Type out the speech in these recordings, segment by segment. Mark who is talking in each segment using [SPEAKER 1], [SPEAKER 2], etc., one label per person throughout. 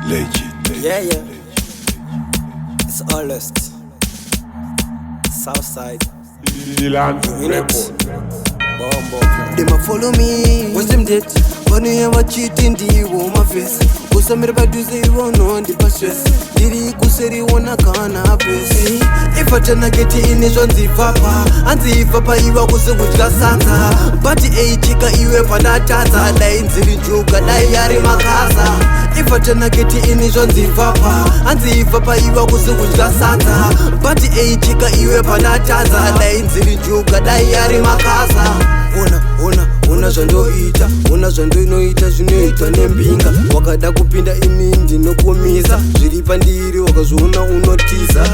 [SPEAKER 1] Legend.
[SPEAKER 2] Yeah. It's August. Southside.
[SPEAKER 1] Dylan
[SPEAKER 2] Unit. Bombo.
[SPEAKER 3] They ma follow me. What's them dead? Funny how I cheating the my face. Usamir baduze iwono ndi pa stress. Diri kuseri wona kana pesi. If I tana get in is on the papa. Anzi papa iwa kusukutla santa. Party chika iwe panataza. Dai nzili juga dai yari makasa. If I tana get in is on the papa. Anzi papa iwa kusukutla santa. Party chika iwe panataza. Dai nzili juga dai yari makasa. Ona zvandoita, ona zvandoinoita zvinoitwa nembinga. Wakada kupinda ini ndinokumisa, zviri pandiri wakazviona unotiza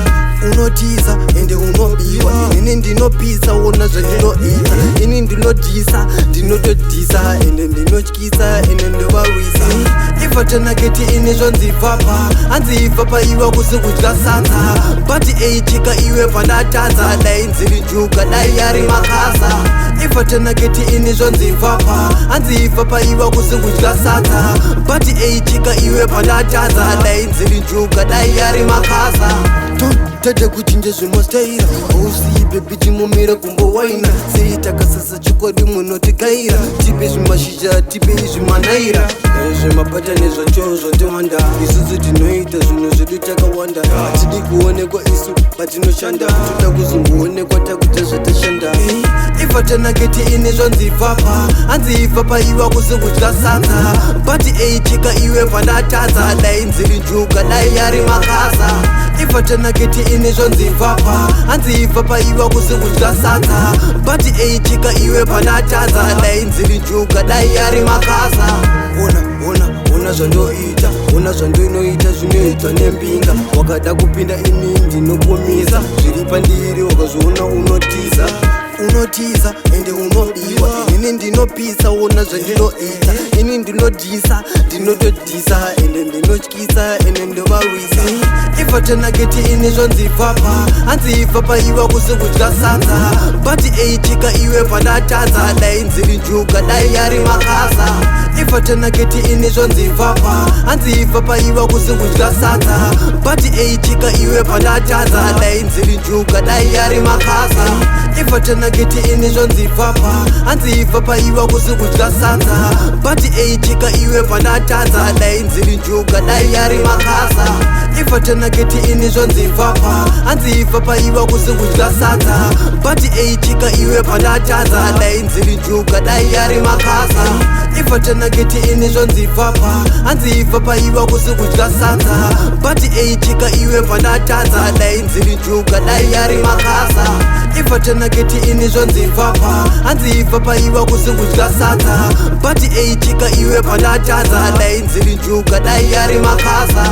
[SPEAKER 3] ende unobiwa. Ini ndinopisa, ona zvandinoita. Ini ndinodhisa, ndinotodhisa ende ndinotyisa ende ndovarwisa. Ifatanaketi ini zvanzipapa, anzipapa iwa kusikudya sadza. Pati chika iwe pandatadza, dai nziri juga dai yari makasa. Ifatanaketi ini zvanzipapa, anzipapa iwa kusikudya sadza. Pati chika iwe pandatadza, dai nziri juga dai yari makasa. Tata kuchinja zvinostaira ausiyi bebi timomira kumbowaina sei takasasa chikwadi munotigaira tipe zvimashizha tipe zvimanaira zvemapatani zvacho zvatiwanda isusu tinoita zvinhu zvedu takawanda hatidi kuonekwa isu patinoshanda toda kuzongoonekwa takuita zvatashanda. Ifatanaketi ini zvanzipapa, anzipapa iwa kusikudya sadza. Pati chika iwe pandatadza, dai nziri juga dai yari makasa. Ifatanaketi ini zvanzipapa, anzipapa iwa kusikudya sadza. Pati chika iwe pandatadza, dai nziri juga dai yari makasa. Ona zvandoita, ona zvandoinoita zvinoitwa nembinga. Wakada kupinda ini ndinokumisa, zviri pandiri wakazviona unotiza ende unobiwa. Ini ndinopisa, ona zvandinoita. Ini ndinodhisa, ndinotodhisa ende ndinotyisa ende ndovarwisa. Ifatanaketi ini zvanzipapa, anzipapa iwa kusikudya sadza. Pati chika iwe pandatadza, dai nziri juga dai yari makasa. Ifatanaketi ini zvanzipapa, anzipapa iwa kusikudya sadza. Pati chika iwe pandatadza, dai nziri juga dai yari makasa. Ifatanaketi ini zvanzipapa, anzipapa iwa kusikudya sadza. Pati chika iwe pandatadza, dai nziri juga dai yari makasa. Ifatanaketi ini zvanzipapa, anzipapa iwa kusikudya sadza. Pati chika iwe pandatadza, dai nziri juga dai yari makasa. Ifatanaketi ini zvanzipapa, anzipapa iwa kusikudya sadza. Pati chika iwe pandatadza, dai nziri juga dai yari makasa. Ifatanaketi ini zvanzipapa, anzipapa iwa kusikudya sadza. Pati chika iwe pandatadza, dai nziri juga dai yari makasa.